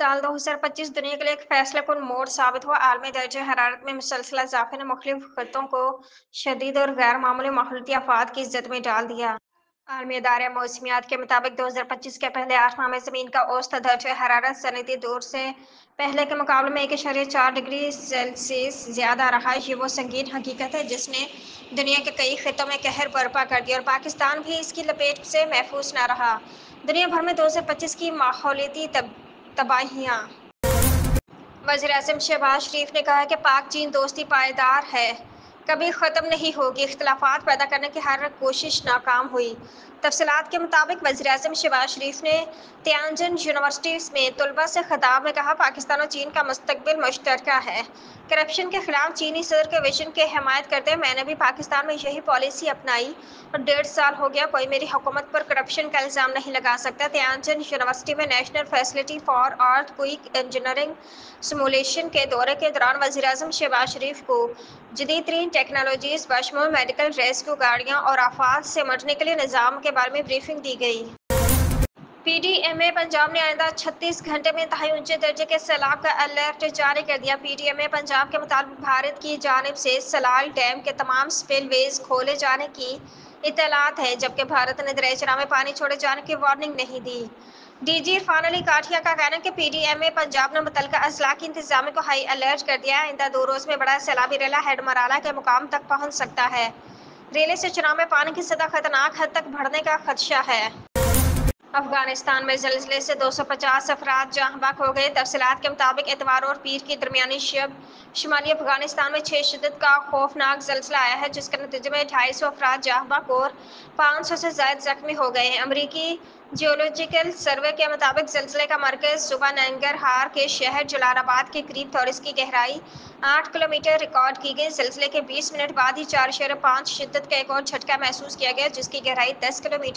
साल 2025 दुनिया के लिए एक फैसला कुन मोड़ साबित हुआ। आलमी दर्जे हरारत में मुसलसल इजाफे ने मुख्तलिफ खित्तों को शदीद और गैर मामूली माहौलियाती आफात की इज्जत में डाल दिया। आलमी इदारे मौसमियात के मुताबिक 2025 के पहले 8 माह में ज़मीन का औसत दर्जा हरारत सनदी दौर से पहले के मुकाबले में 1.4 डिग्री सेल्सियस ज़्यादा रहा। ये वो संगीन हकीकत है जिसने दुनिया के कई खित्तों में कहर बर्पा कर दिया और पाकिस्तान भी इसकी लपेट से महफूज न रहा। दुनिया भर में 2025 की माहौलियाती तबाहियाँ। वज़ीर-ए-आज़म शहबाज शरीफ ने कहा कि पाक चीन दोस्ती पायदार है, कभी ख़त्म नहीं होगी। इख्तिलाफ़ात पैदा करने की हर कोशिश नाकाम हुई। तफ़सीलात के मुताबिक वज़ीर-ए-आज़म शहबाज शरीफ ने तियानजिन यूनिवर्सिटी में तलबा से खिताब में कहा, पाकिस्तान और चीन का मुस्तक़बिल मुश्तरका है। करप्शन के खिलाफ चीनी सदर के विजन की हिमायत करते हुए मैंने भी पाकिस्तान में यही पॉलिसी अपनाई और 1.5 साल हो गया, कोई मेरी हुकूमत पर करप्शन का इल्ज़ाम नहीं लगा सकता। तियानजिन यूनिवर्सिटी में national facility for earthquake engineering simulation के दौरे के दौरान वज़ीर-ए-आज़म शहबाज शरीफ को जदीद तरीन टेक्नोलॉजीज़ बशमूल मेडिकल रेस्क्यू गाड़ियाँ और आफात से निपटने के लिए निज़ाम के बारे में ब्रीफिंग दी गई। पीडीएमए पंजाब ने आइंदा 36 घंटे में इंतहाई ऊंचे दर्जे के सैलाब का अलर्ट जारी कर दिया। पीडीएमए पंजाब के मुताबिक भारत की जानिब से सलाल डैम के तमाम स्पिलवेज खोले जाने की इत्तलात है, जबकि भारत ने दरियाचरा में पानी छोड़े जाने की वार्निंग नहीं दी। डीजी इरफान अली काठिया का कहना है कि पीडीएमए पंजाब ने मुतल्लिका अजला की इंतजामिया को हाई अलर्ट कर दिया है। आइंदा 2 रोज में बड़ा सैलाबी रेला हेडमराला के मुकाम तक पहुंच सकता है। रेले से चुनाव में पानी की सतह खतरनाक हद तक बढ़ने का खदशा है। अफगानिस्तान में ज़लज़ले से 250 अफराद जहाँ बहक हो गए। तफसीलात के मुताबिक इतवार और पीर की दरमियानी शब शुमाली अफगानिस्तान में 6 शिद्दत का खौफनाक ज़लज़ला आया है, जिसके नतीजे में 250 अफराद जहाँ बहक और 500 से ज़ायद ज़ख्मी हो गए हैं। अमरीकी जियोलॉजिकल सर्वे के मुताबिक ज़लज़ले का मरकज़ सुबह नंगरहार के शहर जलालाबाद के करीब था और इसकी गहराई 8 किलोमीटर रिकॉर्ड की गई। ज़लज़ले के 20 मिनट बाद ही 4.5 शिद्दत का एक और झटका महसूस किया गया, जिसकी गहराई 10 किलोमीटर